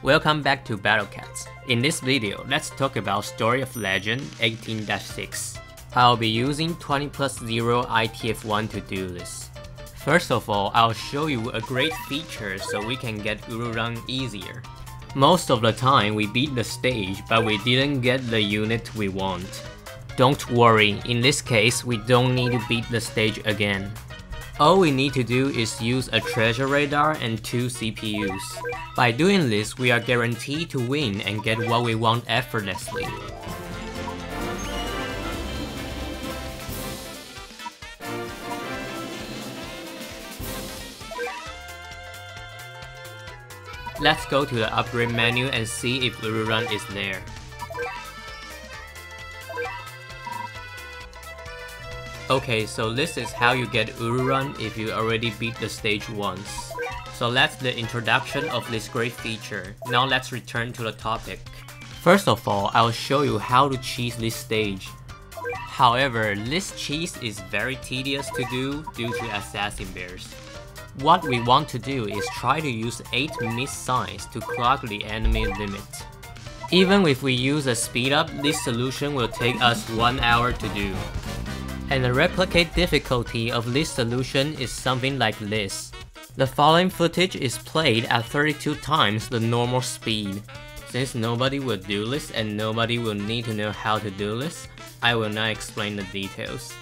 Welcome back to Battle Cats. In this video, let's talk about Story of Legend 18-6. I'll be using 20+0 ITF1 to do this. First of all, I'll show you a great feature so we can get Ururun easier. Most of the time we beat the stage, but we didn't get the unit we want. Don't worry, in this case we don't need to beat the stage again. All we need to do is use a treasure radar and 2 CPUs. By doing this, we are guaranteed to win and get what we want effortlessly. Let's go to the upgrade menu and see if Ururun is there. Okay, so this is how you get Ururun if you already beat the stage once. So that's the introduction of this great feature. Now let's return to the topic. First of all, I'll show you how to cheese this stage. However, this cheese is very tedious to do due to assassin bears. What we want to do is try to use 8 missed signs to clog the enemy limit. Even if we use a speed up, this solution will take us 1 hour to do. And the replicate difficulty of this solution is something like this. The following footage is played at 32 times the normal speed. Since nobody will do this and nobody will need to know how to do this, I will not explain the details.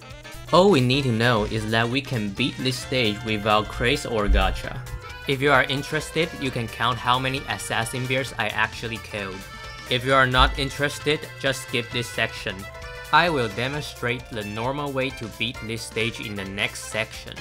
All we need to know is that we can beat this stage without Crazed or Gacha. If you are interested, you can count how many assassin bears I actually killed. If you are not interested, just skip this section. I will demonstrate the normal way to beat this stage in the next section.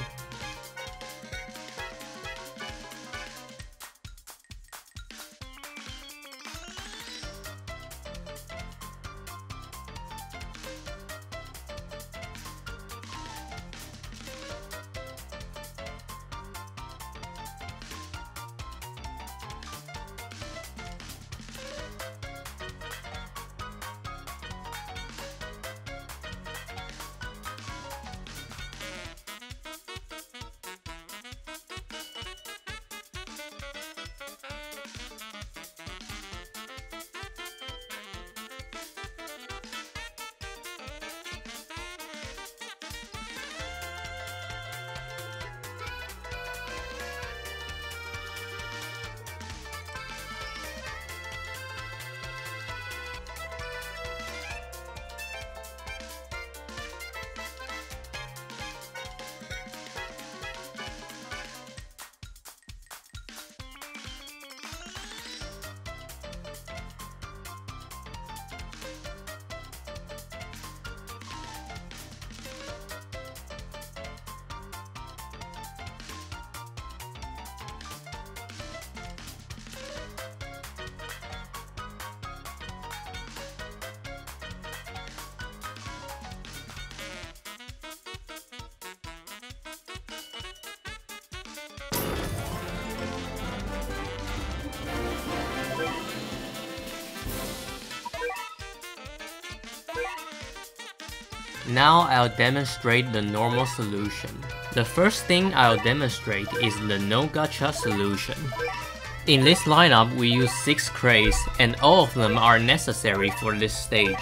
Now I'll demonstrate the normal solution. The first thing I'll demonstrate is the No Gacha solution. In this lineup we use 6 crates and all of them are necessary for this stage.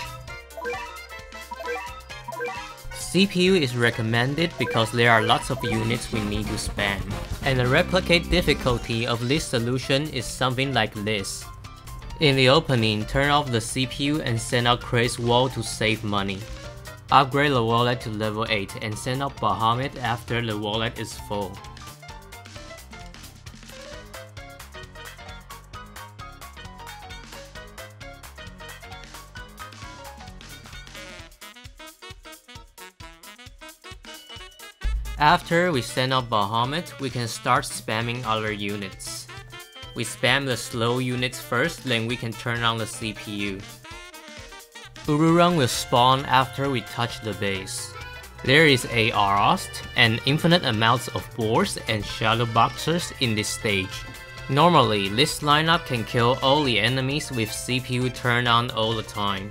CPU is recommended because there are lots of units we need to spam. And the replicate difficulty of this solution is something like this. In the opening, turn off the CPU and send out Crazed wall to save money. Upgrade the wallet to level 8 and send out Bahamut after the wallet is full. After we send out Bahamut, we can start spamming other units. We spam the slow units first, then we can turn on the CPU. Ururun will spawn after we touch the base. There is a Arost and infinite amounts of boars and shadow boxers in this stage. Normally, this lineup can kill all the enemies with CPU turned on all the time.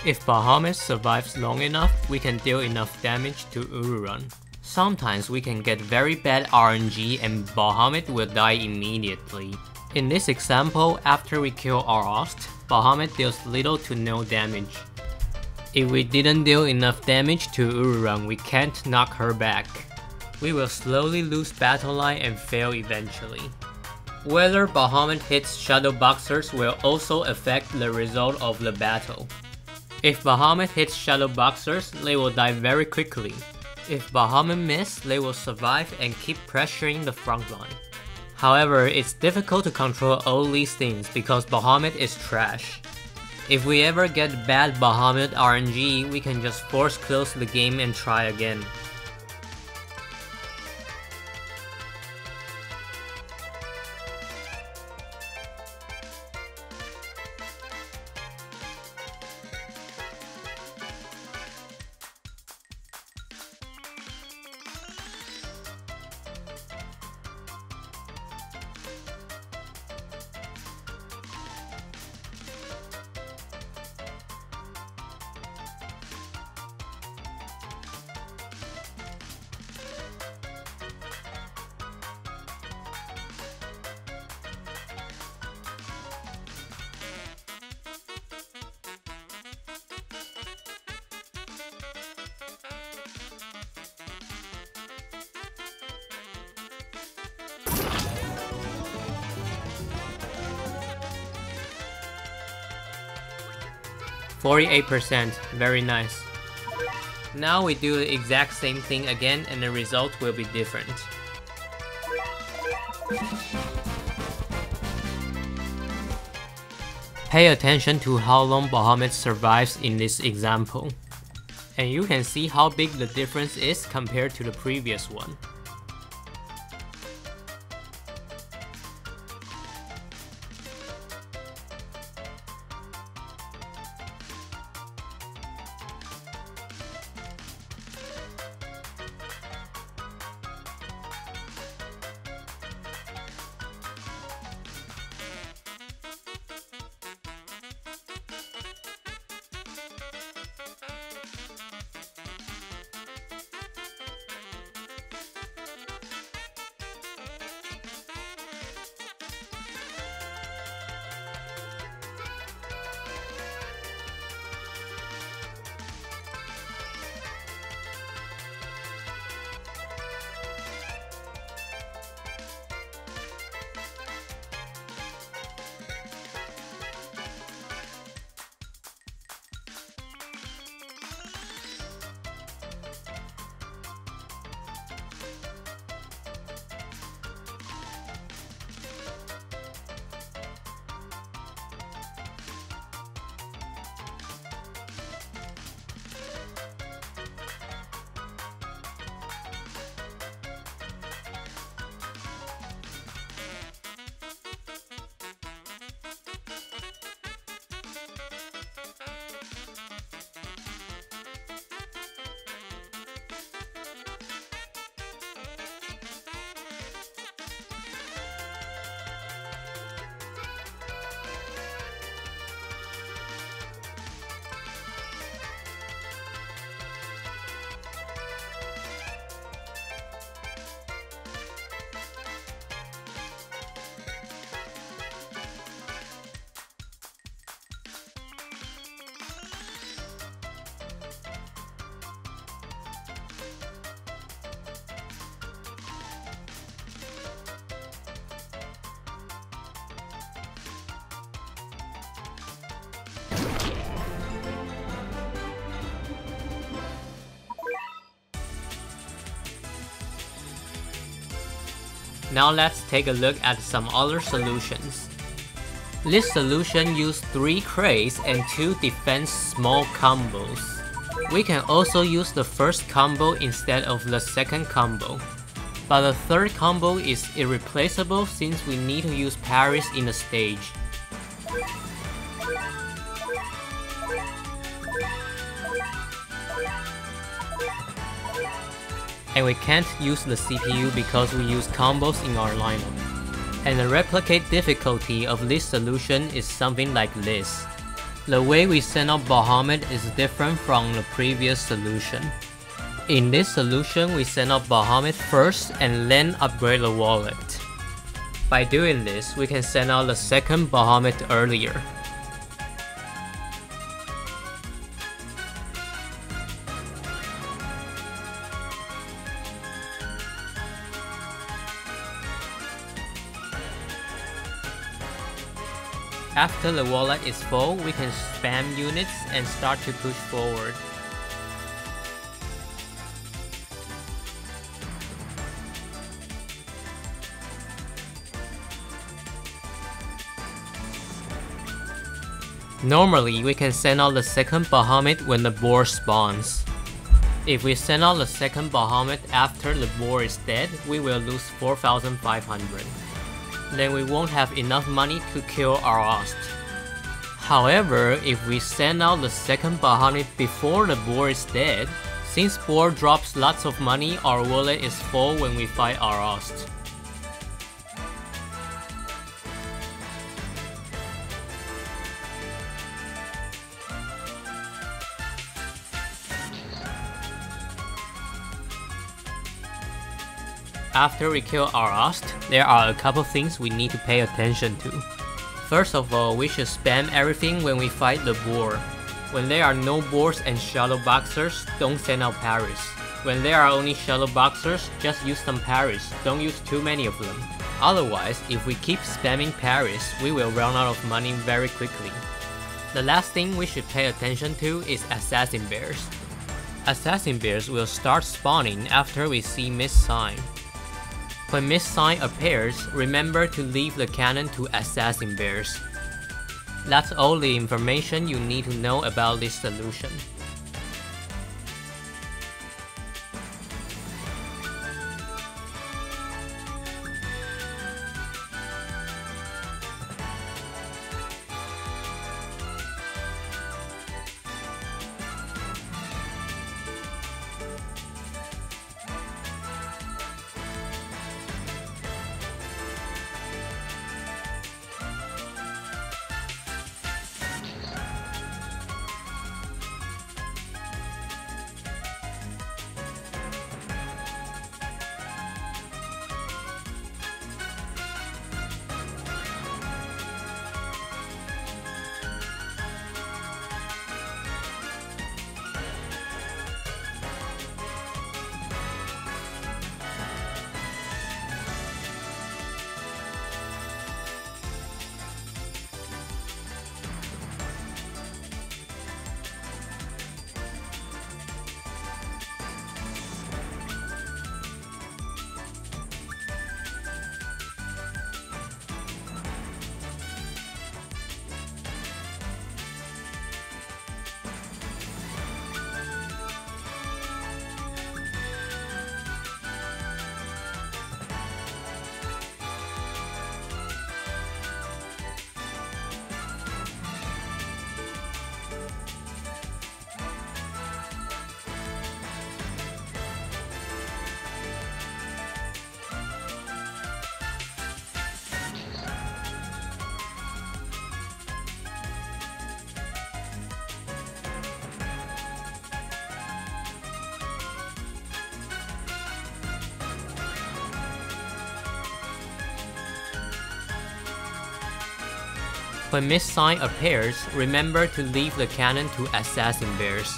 If Bahamut survives long enough, we can deal enough damage to Ururun. Sometimes we can get very bad RNG and Bahamut will die immediately. In this example, after we kill our host, Bahamut deals little to no damage. If we didn't deal enough damage to Ururan, we can't knock her back. We will slowly lose battle line and fail eventually. Whether Bahamut hits Shadow Boxers will also affect the result of the battle. If Bahamut hits Shadow Boxers, they will die very quickly. If Bahamut miss, they will survive and keep pressuring the front line. However, it's difficult to control all these things because Bahamut is trash. If we ever get bad Bahamut RNG, we can just force close the game and try again. %48, very nice. Now we do the exact same thing again and the result will be different. Pay attention to how long Bahamut survives in this example. And you can see how big the difference is compared to the previous one. Now let's take a look at some other solutions. This solution uses 3 craze and 2 defense small combos. We can also use the first combo instead of the second combo. But the third combo is irreplaceable since we need to use parries in the stage. And we can't use the CPU because we use combos in our lineup. And the replicate difficulty of this solution is something like this. The way we set up Bahamut is different from the previous solution. In this solution, we set up Bahamut first and then upgrade the wallet. By doing this, we can send out the second Bahamut earlier. After the wallet is full, we can spam units and start to push forward. Normally, we can send out the second Bahamut when the boar spawns. If we send out the second Bahamut after the boar is dead, we will lose 4,500. Then we won't have enough money to kill our host. However, if we send out the second Bahamut before the boar is dead, since boar drops lots of money, our wallet is full when we fight our host. After we kill our host, there are a couple things we need to pay attention to. First of all, we should spam everything when we fight the boar. When there are no boars and shadow boxers, don't send out parries. When there are only shadow boxers, just use some parries, don't use too many of them. Otherwise, if we keep spamming parries, we will run out of money very quickly. The last thing we should pay attention to is assassin bears. Assassin bears will start spawning after we see mist sign. When mist sign appears, remember to leave the cannon to assassin bears. That's all the information you need to know about this solution. When mist sign appears, remember to leave the cannon to assassin bears.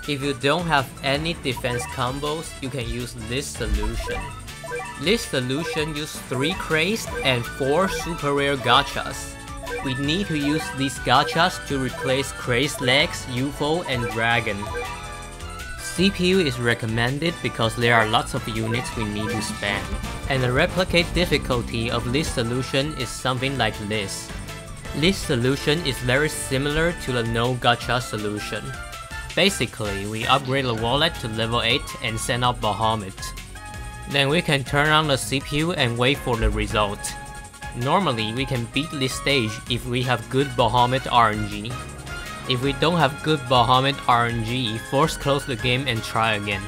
If you don't have any defense combos, you can use this solution. This solution uses 3 crazed and 4 super rare gachas. We need to use these gachas to replace crazed legs, UFO, and dragon. CPU is recommended because there are lots of units we need to spam. And the replicate difficulty of this solution is something like this. This solution is very similar to the No Gacha solution. Basically, we upgrade the wallet to level 8 and send out Bahamut. Then we can turn on the CPU and wait for the result. Normally, we can beat this stage if we have good Bahamut RNG. If we don't have good Bahamut RNG, force close the game and try again.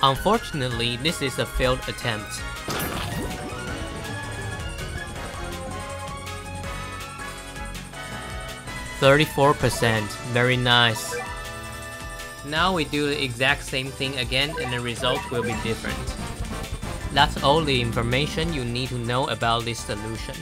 Unfortunately, this is a failed attempt. %34%, very nice. Now we do the exact same thing again and the result will be different. That's all the information you need to know about this solution.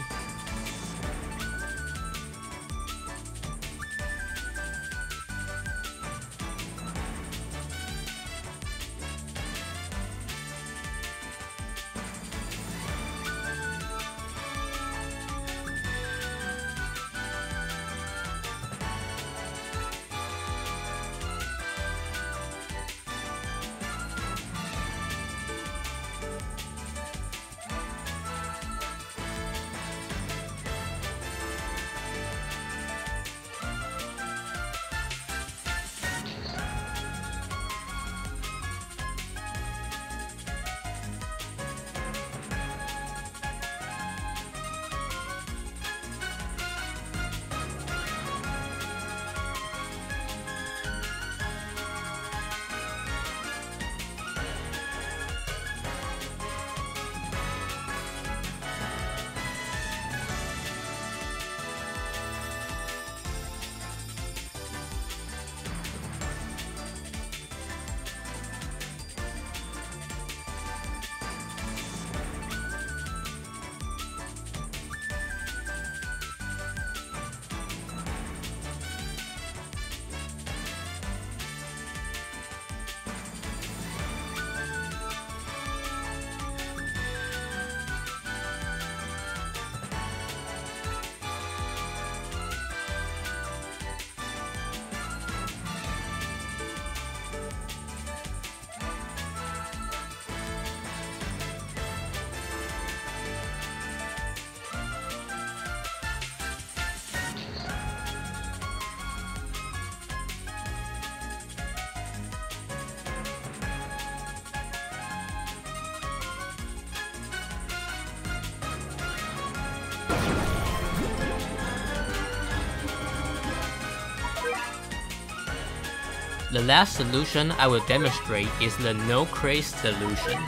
The last solution I will demonstrate is the No Crazed solution.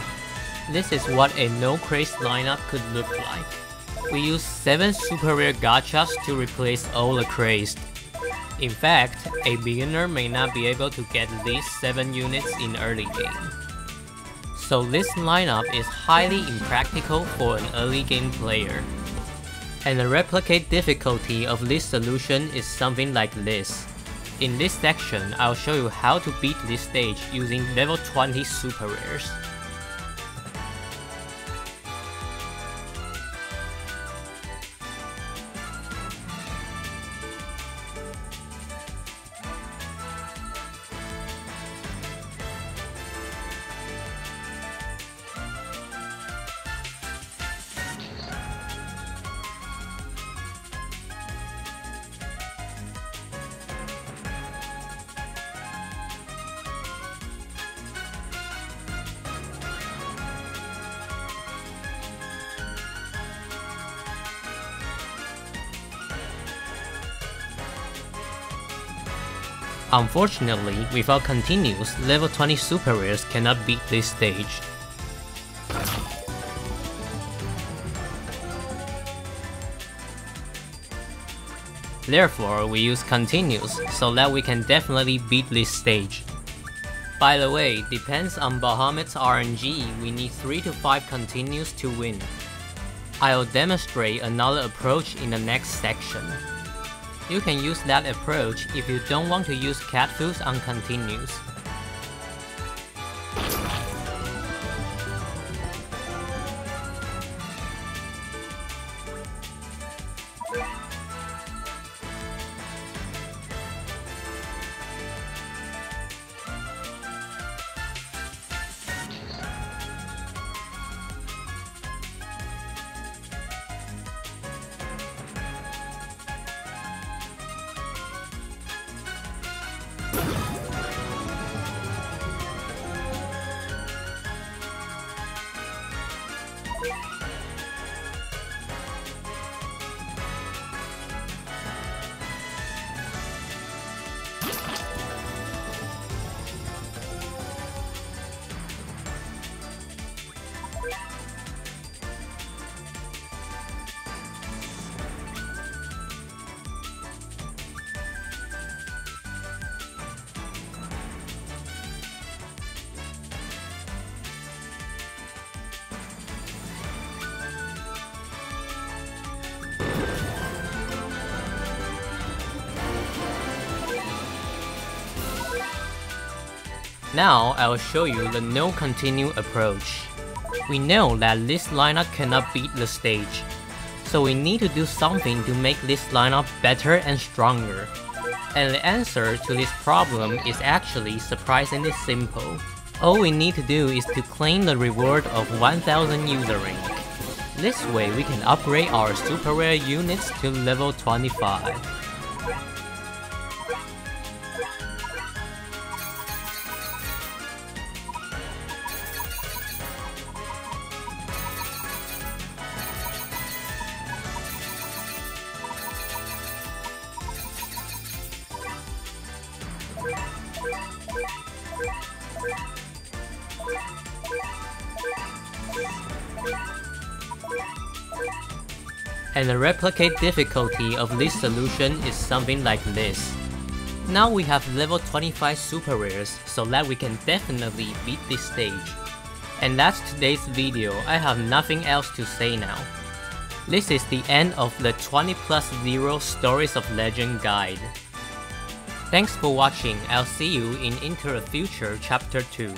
This is what a No Crazed lineup could look like. We use 7 super rare gachas to replace all the crazed. In fact, a beginner may not be able to get these 7 units in early game. So this lineup is highly impractical for an early game player. And the replicate difficulty of this solution is something like this. In this section, I'll show you how to beat this stage using level 20 super rares. Unfortunately, without continues, level 20 super rares cannot beat this stage. Therefore, we use continues so that we can definitely beat this stage. By the way, depends on Bahamut's RNG, we need 3 to 5 continues to win. I'll demonstrate another approach in the next section. You can use that approach if you don't want to use cat foods on continues. Now I will show you the no continue approach. We know that this lineup cannot beat the stage, so we need to do something to make this lineup better and stronger. And the answer to this problem is actually surprisingly simple. All we need to do is to claim the reward of 1000 user rank. This way we can upgrade our super rare units to level 25. And the replicate difficulty of this solution is something like this. Now we have level 25 super rares, so that we can definitely beat this stage. And that's today's video. I have nothing else to say now. This is the end of the 20+0 Stories of Legend guide. Thanks for watching. I'll see you in Into the Future Chapter 2.